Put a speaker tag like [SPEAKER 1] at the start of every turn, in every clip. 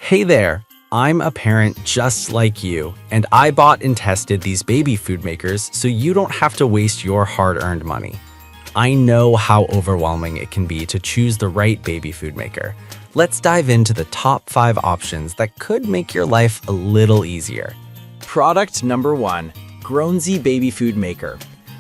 [SPEAKER 1] Hey there! I'm a parent just like you, and I bought and tested these baby food makers so you don't have to waste your hard-earned money. I know how overwhelming it can be to choose the right baby food maker. Let's dive into the top 5 options that could make your life a little easier.
[SPEAKER 2] Product number 1, Grownzy Baby Food Maker.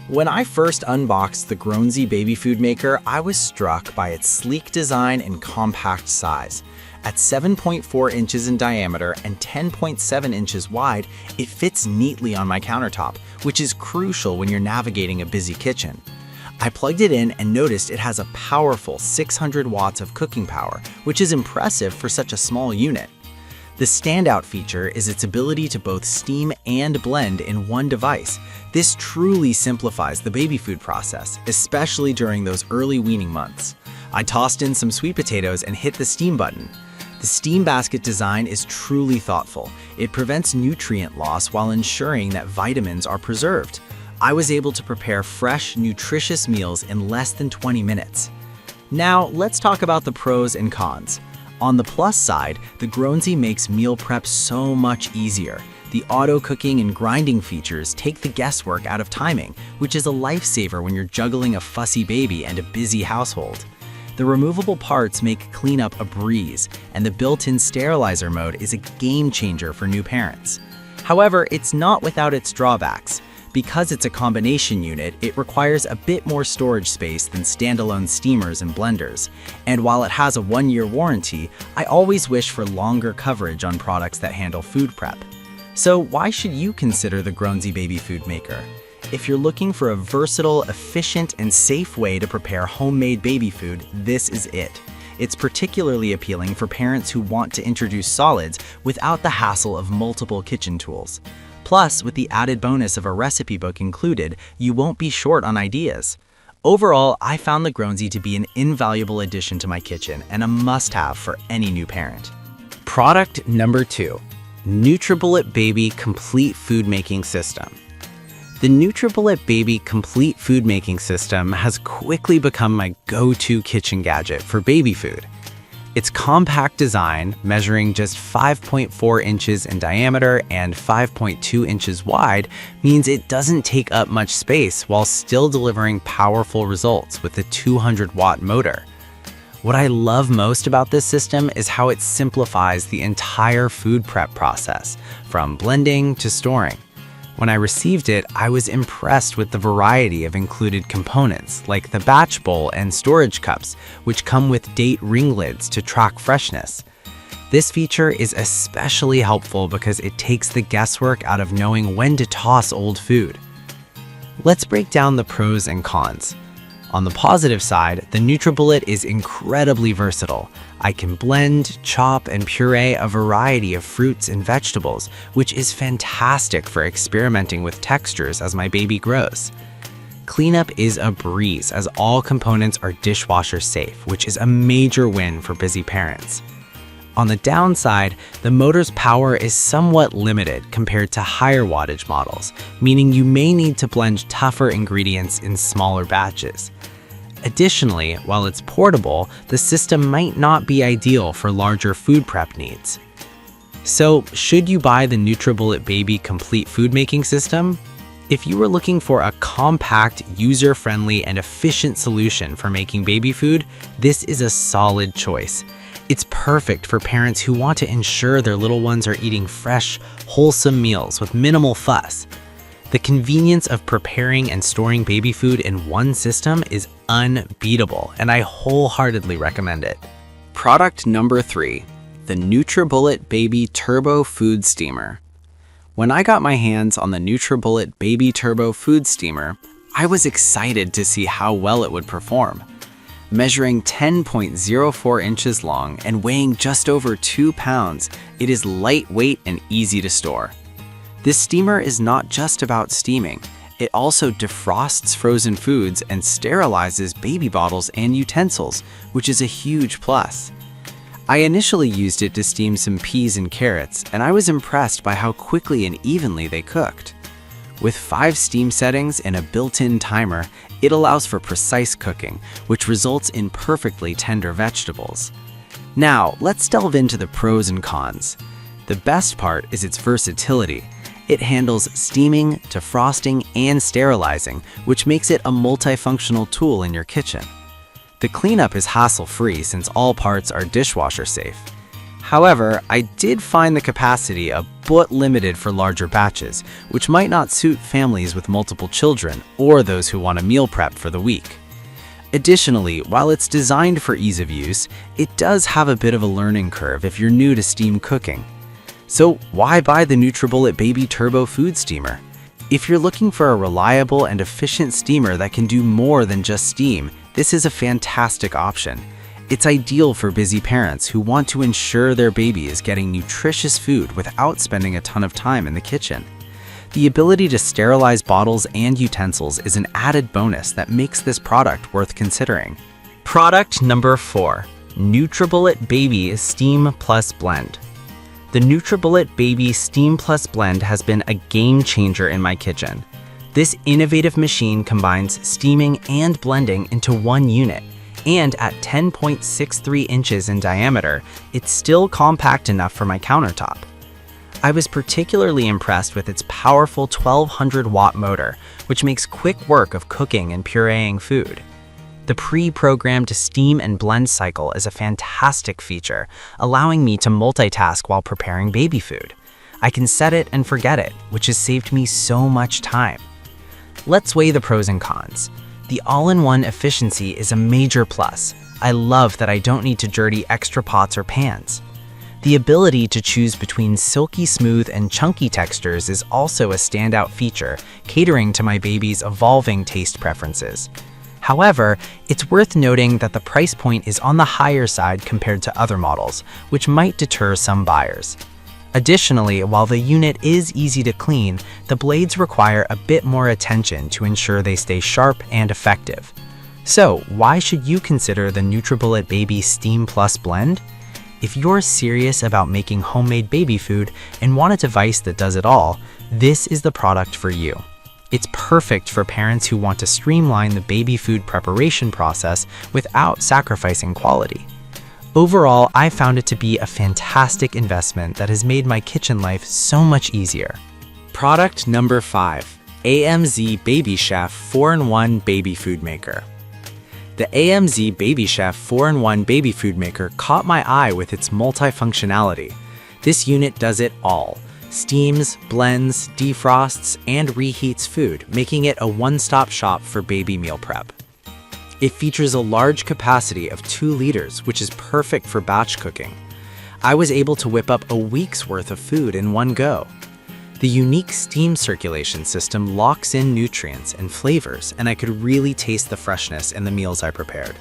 [SPEAKER 2] When I first unboxed the Grownzy Baby Food Maker, I was struck by its sleek design and compact size. At 7.4 inches in diameter and 10.7 inches wide, it fits neatly on my countertop, which is crucial when you're navigating a busy kitchen. I plugged it in and noticed it has a powerful 600 watts of cooking power, which is impressive for such a small unit. The standout feature is its ability to both steam and blend in one device. This truly simplifies the baby food process, especially during those early weaning months. I tossed in some sweet potatoes and hit the steam button. The steam basket design is truly thoughtful. It prevents nutrient loss while ensuring that vitamins are preserved. I was able to prepare fresh, nutritious meals in less than 20 minutes. Now, let's talk about the pros and cons. On the plus side, the Grownzy makes meal prep so much easier. The auto cooking and grinding features take the guesswork out of timing, which is a lifesaver when you're juggling a fussy baby and a busy household. The removable parts make cleanup a breeze, and the built-in sterilizer mode is a game changer for new parents. However, it's not without its drawbacks. Because it's a combination unit, it requires a bit more storage space than standalone steamers and blenders. And while it has a 1-year warranty, I always wish for longer coverage on products that handle food prep. So why should you consider the Grownzy Baby Food Maker? If you're looking for a versatile, efficient, and safe way to prepare homemade baby food, this is it. It's particularly appealing for parents who want to introduce solids without the hassle of multiple kitchen tools. Plus, with the added bonus of a recipe book included, you won't be short on ideas. Overall, I found the Grownzy to be an invaluable addition to my kitchen and a must-have for any new parent.
[SPEAKER 1] Product number 2, nutribullet Baby Complete Food Making System. The nutribullet Baby Complete Food Making System has quickly become my go-to kitchen gadget for baby food. Its compact design, measuring just 5.4 inches in diameter and 5.2 inches wide, means it doesn't take up much space while still delivering powerful results with a 200-watt motor. What I love most about this system is how it simplifies the entire food prep process, from blending to storing. When I received it, I was impressed with the variety of included components, like the batch bowl and storage cups, which come with date ring lids to track freshness. This feature is especially helpful because it takes the guesswork out of knowing when to toss old food. Let's break down the pros and cons. On the positive side, the nutribullet is incredibly versatile. I can blend, chop, and puree a variety of fruits and vegetables, which is fantastic for experimenting with textures as my baby grows. Cleanup is a breeze as all components are dishwasher safe, which is a major win for busy parents. On the downside, the motor's power is somewhat limited compared to higher wattage models, meaning you may need to blend tougher ingredients in smaller batches. Additionally, while it's portable, the system might not be ideal for larger food prep needs. So, should you buy the nutribullet Baby Complete Food Making System? If you are looking for a compact, user-friendly, and efficient solution for making baby food, this is a solid choice. It's perfect for parents who want to ensure their little ones are eating fresh, wholesome meals with minimal fuss. The convenience of preparing and storing baby food in one system is unbeatable, and I wholeheartedly recommend it. Product number 3, the nutribullet Baby Turbo Food Steamer. When I got my hands on the nutribullet Baby Turbo Food Steamer, I was excited to see how well it would perform. Measuring 10.04 inches long and weighing just over 2 pounds, it is lightweight and easy to store. This steamer is not just about steaming. It also defrosts frozen foods and sterilizes baby bottles and utensils, which is a huge plus. I initially used it to steam some peas and carrots, and I was impressed by how quickly and evenly they cooked. With 5 steam settings and a built-in timer, it allows for precise cooking, which results in perfectly tender vegetables. Now, let's delve into the pros and cons. The best part is its versatility. It handles steaming to frosting and sterilizing, which makes it a multifunctional tool in your kitchen. The cleanup is hassle-free since all parts are dishwasher safe. However, I did find the capacity a bit limited for larger batches, which might not suit families with multiple children or those who want to meal prep for the week. Additionally, while it's designed for ease of use, it does have a bit of a learning curve if you're new to steam cooking. So why buy the nutribullet Baby Turbo Food Steamer? If you're looking for a reliable and efficient steamer that can do more than just steam, this is a fantastic option. It's ideal for busy parents who want to ensure their baby is getting nutritious food without spending a ton of time in the kitchen. The ability to sterilize bottles and utensils is an added bonus that makes this product worth considering. Product number 4, nutribullet Baby Steam Plus Blend. The nutribullet Baby Steam Plus Blend has been a game changer in my kitchen. This innovative machine combines steaming and blending into one unit, and at 10.63 inches in diameter, it's still compact enough for my countertop. I was particularly impressed with its powerful 1200-watt motor, which makes quick work of cooking and pureeing food. The pre-programmed steam and blend cycle is a fantastic feature, allowing me to multitask while preparing baby food. I can set it and forget it, which has saved me so much time. Let's weigh the pros and cons. The all-in-one efficiency is a major plus. I love that I don't need to dirty extra pots or pans. The ability to choose between silky smooth and chunky textures is also a standout feature, catering to my baby's evolving taste preferences. However, it's worth noting that the price point is on the higher side compared to other models, which might deter some buyers. Additionally, while the unit is easy to clean, the blades require a bit more attention to ensure they stay sharp and effective. So, why should you consider the nutribullet Baby Steam Plus Blend? If you're serious about making homemade baby food and want a device that does it all, this is the product for you. It's perfect for parents who want to streamline the baby food preparation process without sacrificing quality. Overall, I found it to be a fantastic investment that has made my kitchen life so much easier.
[SPEAKER 2] Product number 5, AMZ Baby Chef 4-in-1 Baby Food Maker. The AMZ Baby Chef 4-in-1 Baby Food Maker caught my eye with its multifunctionality. This unit does it all. Steams, blends, defrosts, and reheats food, making it a one-stop shop for baby meal prep. It features a large capacity of 2 liters, which is perfect for batch cooking. I was able to whip up a week's worth of food in one go. The unique steam circulation system locks in nutrients and flavors, and I could really taste the freshness in the meals I prepared.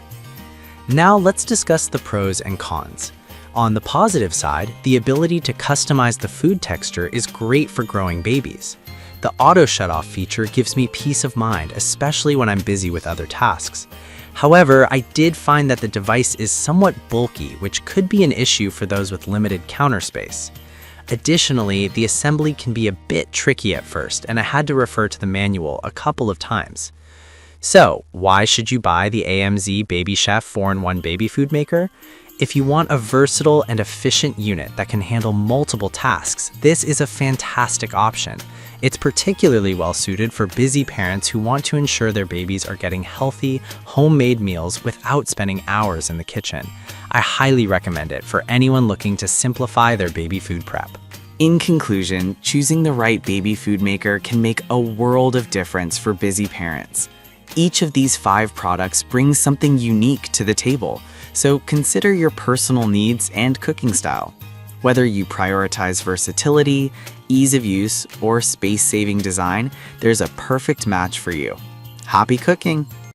[SPEAKER 2] Now let's discuss the pros and cons. On the positive side, the ability to customize the food texture is great for growing babies. The auto shutoff feature gives me peace of mind, especially when I'm busy with other tasks. However, I did find that the device is somewhat bulky, which could be an issue for those with limited counter space. Additionally, the assembly can be a bit tricky at first, and I had to refer to the manual a couple of times. So, why should you buy the AMZ Baby Chef 4-in-1 Baby Food Maker? If you want a versatile and efficient unit that can handle multiple tasks, this is a fantastic option. It's particularly well suited for busy parents who want to ensure their babies are getting healthy, homemade meals without spending hours in the kitchen. I highly recommend it for anyone looking to simplify their baby food prep.
[SPEAKER 1] In conclusion, choosing the right baby food maker can make a world of difference for busy parents. Each of these 5 products brings something unique to the table, so consider your personal needs and cooking style. Whether you prioritize versatility, ease of use, or space-saving design, there's a perfect match for you. Happy cooking!